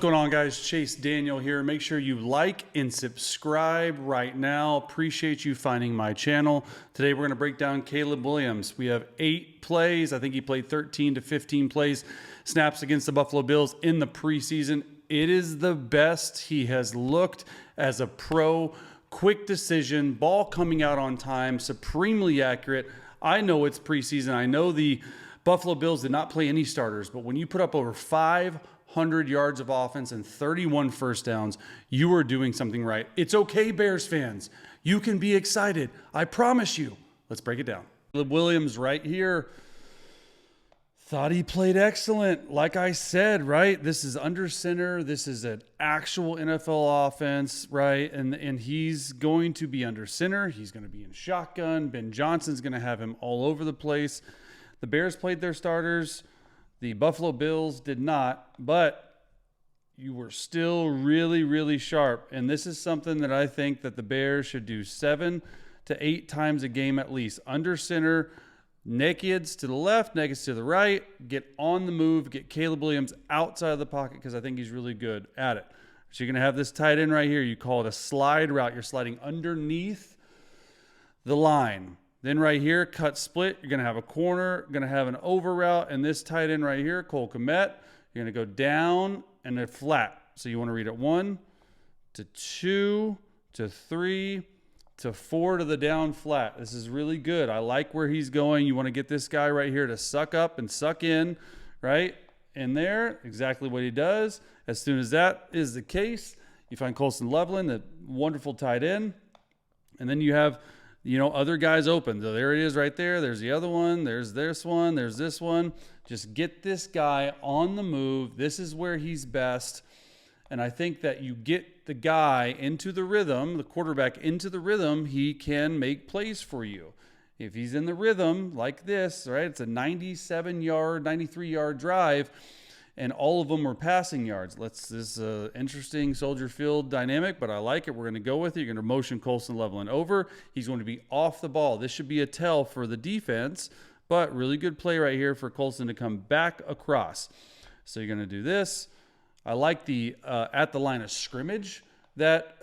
going on, guys? Chase Daniel here. Make sure you like and subscribe right now. Appreciate you finding my channel. Today we're going to break down Caleb Williams. We have 8 plays. I think he played 13 to 15 plays, snaps against the Buffalo Bills in the preseason. It is the best he has looked as a pro. Quick decision, ball coming out on time, supremely accurate. I know it's preseason. I know the Buffalo Bills did not play any starters, but when you put up over 500 yards of offense and 31 first downs, you are doing something right. It's okay, Bears fans. You can be excited. I promise you. Let's break it down. Caleb Williams right here. Thought he played excellent. Like I said, right? This is under center. This is an actual NFL offense, right? And he's going to be under center. He's going to be in shotgun. Ben Johnson's going to have him all over the place. The Bears played their starters. The Buffalo Bills did not, but you were still really, really sharp. And this is something that I think that the Bears should do 7 to 8 times a game at least. Under center, nakeds to the left, nakeds to the right, get on the move, get Caleb Williams outside of the pocket because I think he's really good at it. So you're going to have this tight end right here. You call it a slide route. You're sliding underneath the line. Then right here, cut split. You're going to have a corner, going to have an over route, and this tight end right here, Cole Kmet, you're going to go down and then flat. So you want to read it 1 to 2 to 3 to 4 to the down flat. This is really good. I like where he's going. You want to get this guy right here to suck up and suck in, right? In there, exactly what he does. As soon as that is the case, you find Colston Loveland, the wonderful tight end, and then you have other guys open. So there it is right there. There's the other one. There's this one. There's this one. Just get this guy on the move. This is where he's best. And I think that you get the guy into the rhythm, the quarterback into the rhythm, he can make plays for you. If he's in the rhythm like this, right? It's a 97-yard, 93-yard drive, and all of them were passing yards. This is an interesting Soldier Field dynamic, but I like it. We're going to go with it. You're going to motion Colston Loveland over. He's going to be off the ball. This should be a tell for the defense, but really good play right here for Colston to come back across. So you're going to do this. I like the at the line of scrimmage that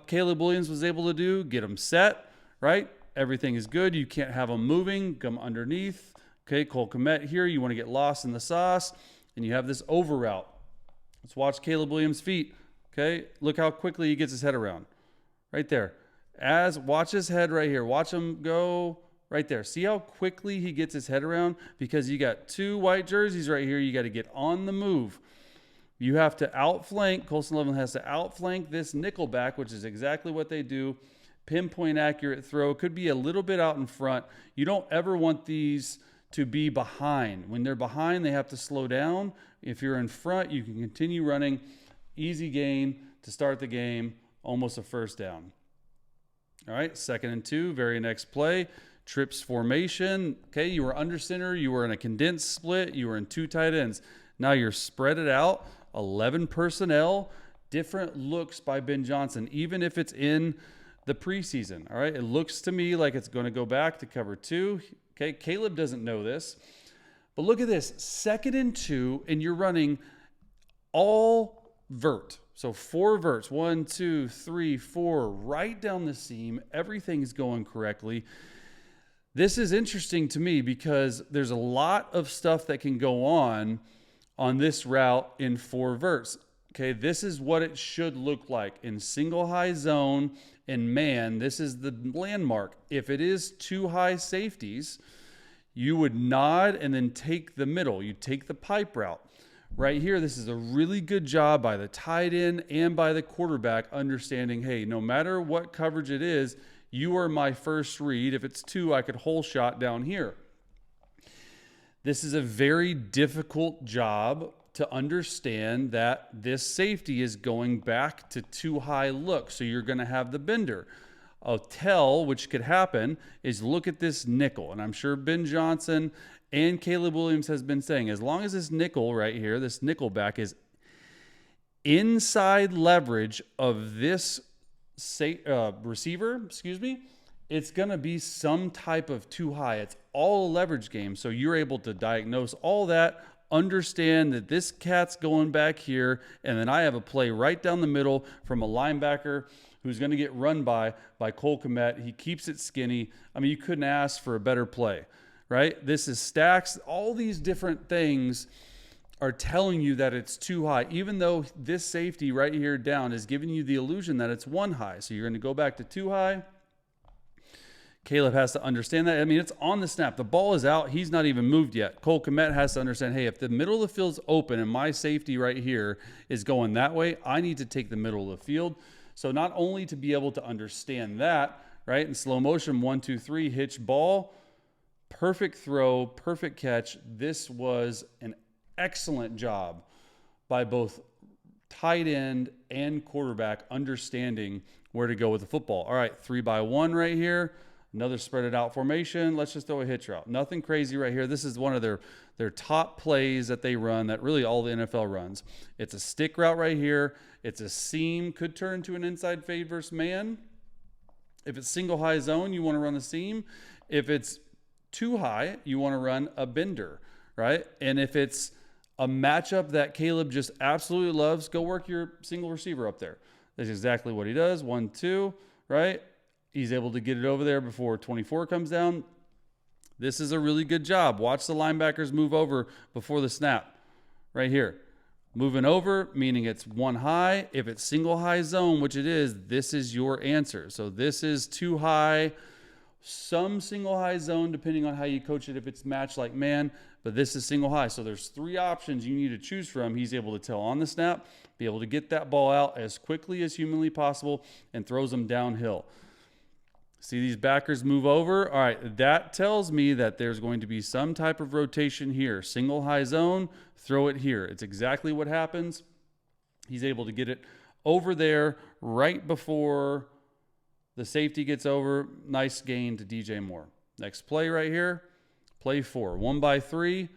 Caleb Williams was able to do. Get him set, right? Everything is good. You can't have him moving. Come underneath. Okay, Cole Kmet here. You want to get lost in the sauce. And you have this over route. Let's watch Caleb Williams' feet. Okay, look how quickly he gets his head around. Right there. Watch his head right here. Watch him go right there. See how quickly he gets his head around? Because you got 2 white jerseys right here. You got to get on the move. You have to outflank. Colston Loveland has to outflank this nickel back, which is exactly what they do. Pinpoint accurate throw. Could be a little bit out in front. You don't ever want these to be behind. When they're behind, they have to slow down. If you're in front, you can continue running. Easy gain to start the game, almost a first down. All right, 2nd and 2, very next play. Trips formation. Okay, you were under center. You were in a condensed split. You were in 2 tight ends. Now you're spread it out, 11 personnel, different looks by Ben Johnson, even if it's in the preseason. All right, it looks to me like it's going to go back to cover 2. Okay, Caleb doesn't know this. But look at this, 2nd and 2, and you're running all vert. So 4 verts, 1, 2, 3, 4, right down the seam. Everything's going correctly. This is interesting to me because there's a lot of stuff that can go on this route in 4 verts. Okay, this is what it should look like in single high zone. And man, this is the landmark. If it is 2 high safeties, you would nod and then take the middle. You take the pipe route. Right here, this is a really good job by the tight end and by the quarterback understanding, hey, no matter what coverage it is, you are my first read. If it's 2, I could hole shot down here. This is a very difficult job to understand that this safety is going back to 2 high look. So you're going to have the bender. A tell, which could happen, is look at this nickel. And I'm sure Ben Johnson and Caleb Williams has been saying, as long as this nickel right here, this nickel back is inside leverage of this receiver, it's going to be some type of 2 high. It's all a leverage game. So you're able to diagnose all that, understand that this cat's going back here, and then I have a play right down the middle from a linebacker who's going to get run by Cole Kmet. He keeps it skinny. I mean, you couldn't ask for a better play, right? This is stacks. All these different things are telling you that it's too high, even though this safety right here down is giving you the illusion that it's one high. So you're going to go back to too high. Caleb has to understand that. I mean, it's on the snap. The ball is out. He's not even moved yet. Cole Kmet has to understand, hey, if the middle of the field's open and my safety right here is going that way, I need to take the middle of the field. So not only to be able to understand that, right, in slow motion, 1, 2, 3, hitch ball, perfect throw, perfect catch. This was an excellent job by both tight end and quarterback understanding where to go with the football. All right, 3-by-1 right here. Another spread it out formation. Let's just throw a hitch route. Nothing crazy right here. This is one of their top plays that they run, that really all the NFL runs. It's a stick route right here. It's a seam, could turn to an inside fade versus man. If it's single high zone, you want to run the seam. If it's too high, you want to run a bender, right? And if it's a matchup that Caleb just absolutely loves, go work your single receiver up there. That's exactly what he does. 1, 2, right? He's able to get it over there before 24 comes down. This is a really good job. Watch the linebackers move over before the snap. Right here. Moving over, meaning it's one high. If it's single high zone, which it is, this is your answer. So this is too high. Some single high zone, depending on how you coach it, if it's matched like man. But this is single high. So there's 3 options you need to choose from. He's able to tell on the snap, be able to get that ball out as quickly as humanly possible, and throws them downhill. See these backers move over? All right, that tells me that there's going to be some type of rotation here. Single high zone, throw it here. It's exactly what happens. He's able to get it over there right before the safety gets over. Nice gain to DJ Moore. Next play right here, play 4. 1-by-3,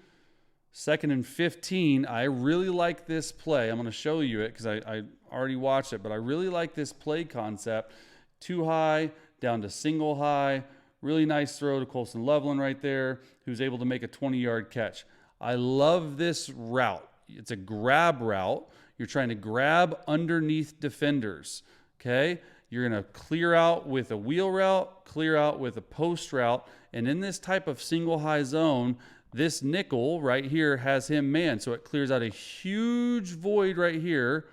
2nd and 15. I really like this play. I'm going to show you it because I already watched it, but I really like this play concept. Too high, down to single high. Really nice throw to Colson Loveland right there, who's able to make a 20-yard catch. I love this route. It's a grab route. You're trying to grab underneath defenders, okay? You're going to clear out with a wheel route, clear out with a post route, and in this type of single high zone, this nickel right here has him man, so it clears out a huge void right here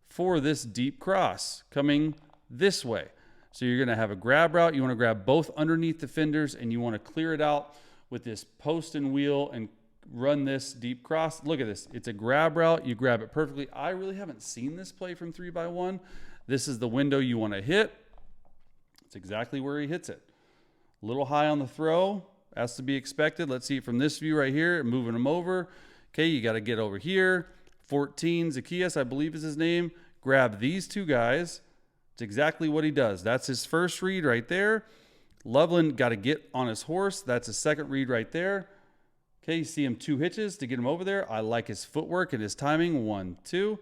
for this deep cross coming this way. So you're going to have a grab route. You want to grab both underneath defenders, and you want to clear it out with this post and wheel and run this deep cross. Look at this. It's a grab route. You grab it perfectly. I really haven't seen this play from 3-by-1. This is the window you want to hit. It's exactly where he hits it. A little high on the throw, as to be expected. Let's see it from this view right here, moving him over. Okay, you got to get over here. 14, Zacchaeus, I believe is his name. Grab these 2 guys. It's exactly what he does. That's his first read right there. Loveland got to get on his horse. That's his second read right there. Okay, you see him 2 hitches to get him over there. I like his footwork and his timing. 1, 2.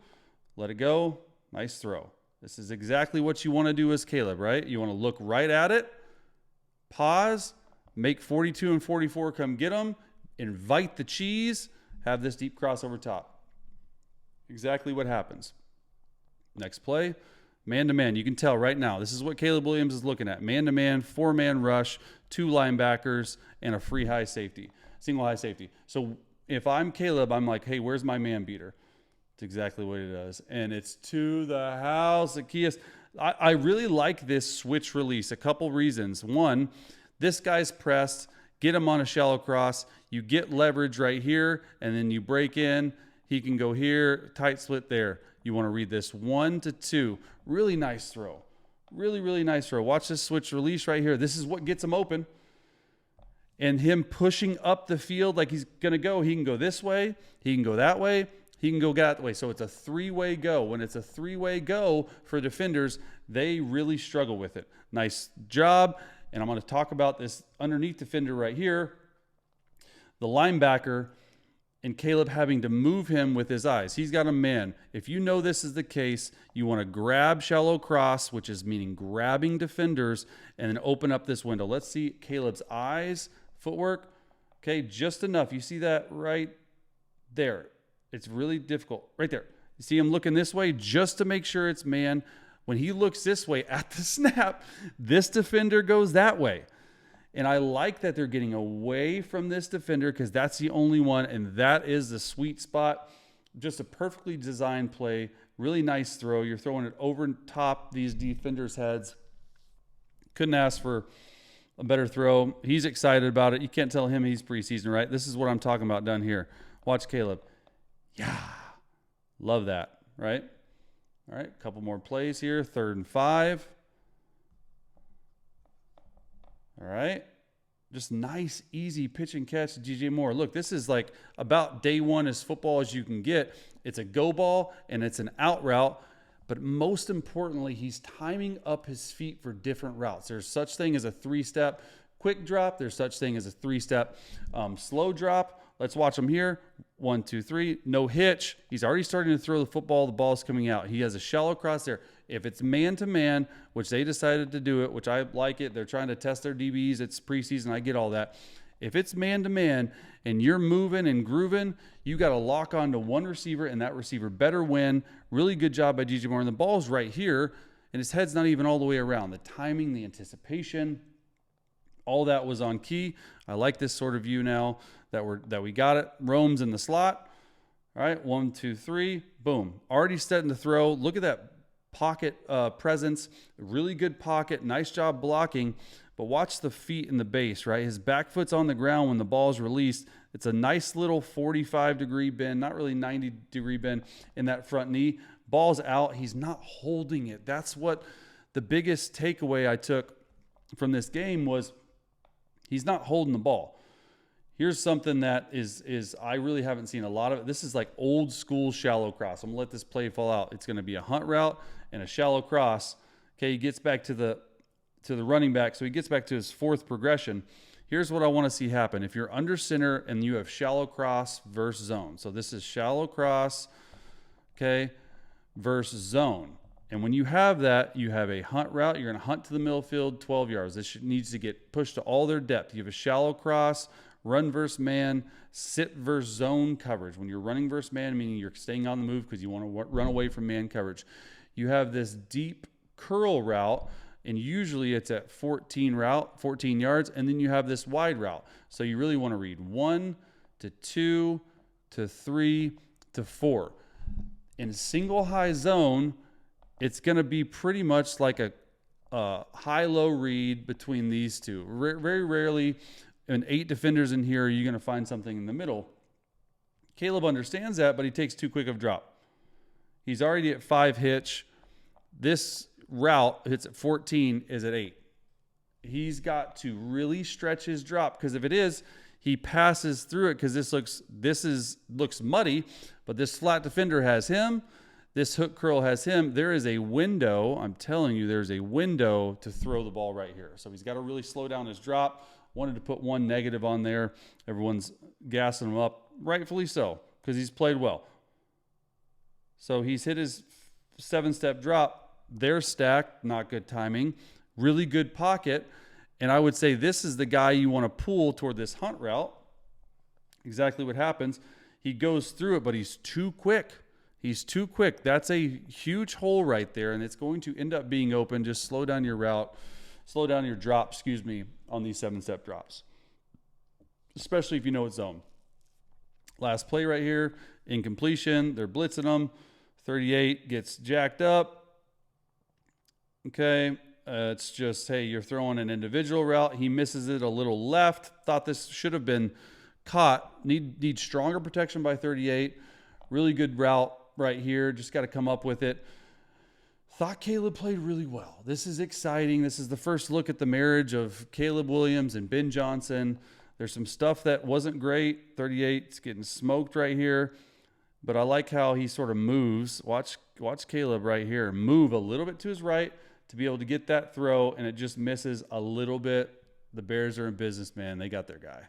Let it go. Nice throw. This is exactly what you want to do as Caleb, right? You want to look right at it, pause, make 42 and 44 come get them, invite the cheese, have this deep cross over top. Exactly what happens. Next play, man-to-man. You can tell right now, this is what Caleb Williams is looking at. Man-to-man, 4-man rush, 2 linebackers, and a free high safety, single high safety. So if I'm Caleb, I'm like, hey, where's my man beater? It's exactly what it does. And it's to the house. Zacchaeus. I really like this switch release. A couple reasons. One, this guy's pressed. Get him on a shallow cross. You get leverage right here, and then you break in. He can go here, tight split there. You want to read this 1 to 2. Really nice throw. Really, really nice throw. Watch this switch release right here. This is what gets him open. And him pushing up the field like he's going to go. He can go this way. He can go that way. He can go that way. So it's a 3-way go. When it's a 3-way go for defenders, they really struggle with it. Nice job. And I'm going to talk about this underneath defender right here. The linebacker and Caleb having to move him with his eyes. He's got a man. If you know this is the case, you want to grab shallow cross, which is meaning grabbing defenders, and then open up this window. Let's see Caleb's eyes, footwork. Okay, just enough. You see that right There. It's really difficult. Right there. You see him looking this way just to make sure it's man. When he looks this way at the snap, this defender goes that way. And I like that they're getting away from this defender because that's the only one, and that is the sweet spot. Just a perfectly designed play. Really nice throw. You're throwing it over top these defenders' heads. Couldn't ask for a better throw. He's excited about it. You can't tell him he's preseason, right? This is what I'm talking about done here. Watch Caleb. Yeah. Love that, right? All right, a couple more plays here. 3rd and 5. All right. Just nice, easy pitch and catch to DJ Moore. Look, this is like about day one as football as you can get. It's a go ball and it's an out route. But most importantly, he's timing up his feet for different routes. There's such thing as a 3-step quick drop. There's such thing as a 3-step slow drop. Let's watch him here. 1, 2, 3. No hitch. He's already starting to throw the football. The ball's coming out. He has a shallow cross there. If it's man-to-man, which they decided to do it, which I like it. They're trying to test their DBs. It's preseason. I get all that. If it's man-to-man and you're moving and grooving, you got to lock on to one receiver, and that receiver better win. Really good job by DJ Moore. And the ball's right here, and his head's not even all the way around. The timing, the anticipation, all that was on key. I like this sort of view now that we got it. Rome's in the slot. All right, 1, 2, 3. Boom. Already setting to throw. Look at that pocket presence. Really good pocket. Nice job blocking. But watch the feet and the base, right? His back foot's on the ground when the ball's released. It's a nice little 45-degree bend, not really 90-degree bend in that front knee. Ball's out. He's not holding it. That's what the biggest takeaway I took from this game was he's not holding the ball. Here's something that is I really haven't seen a lot of it. This is like old school shallow cross. I'm going to let this play fall out. It's going to be a hunt route and a shallow cross. Okay, he gets back to the running back. So he gets back to his 4th progression. Here's what I want to see happen. If you're under center and you have shallow cross versus zone. So this is shallow cross, okay, versus zone. And when you have that, you have a hunt route. You're going to hunt to the middle field, 12 yards. This needs to get pushed to all their depth. You have a shallow cross, run versus man, sit versus zone coverage. When you're running versus man, meaning you're staying on the move because you want to run away from man coverage. You have this deep curl route, and usually it's at 14 yards, and then you have this wide route. So you really want to read 1 to 2 to 3 to 4. In a single high zone, it's going to be pretty much like a high-low read between these two. Very rarely, in 8 defenders in here, you're going to find something in the middle. Caleb understands that, but he takes too quick of a drop. He's already at 5 hitch. This route hits at 14 is at 8. He's got to really stretch his drop because if it is, he passes through it because this looks muddy, but this flat defender has him. This hook curl has him. There is a window. I'm telling you, there's a window to throw the ball right here. So he's got to really slow down his drop. Wanted to put one negative on there. Everyone's gassing him up, rightfully so, because he's played well. So he's hit his 7-step drop. They're stacked, not good timing. Really good pocket. And I would say this is the guy you want to pull toward this hunt route. Exactly what happens. He goes through it, but he's too quick. He's too quick. That's a huge hole right there, and it's going to end up being open. Just slow down your route. Slow down your drop, on these 7-step drops, especially if you know it's zone. Last play right here, incompletion. They're blitzing them. 38 gets jacked up. Okay, it's just, hey, you're throwing an individual route. He misses it a little left. Thought this should have been caught. Need stronger protection by 38. Really good route right here. Just got to come up with it. Thought Caleb played really well. This is exciting. This is the first look at the marriage of Caleb Williams and Ben Johnson. There's some stuff that wasn't great. 38's getting smoked right here. But I like how he sort of moves. Watch Caleb right here move a little bit to his right to be able to get that throw, and it just misses a little bit. The Bears are in business, man. They got their guy.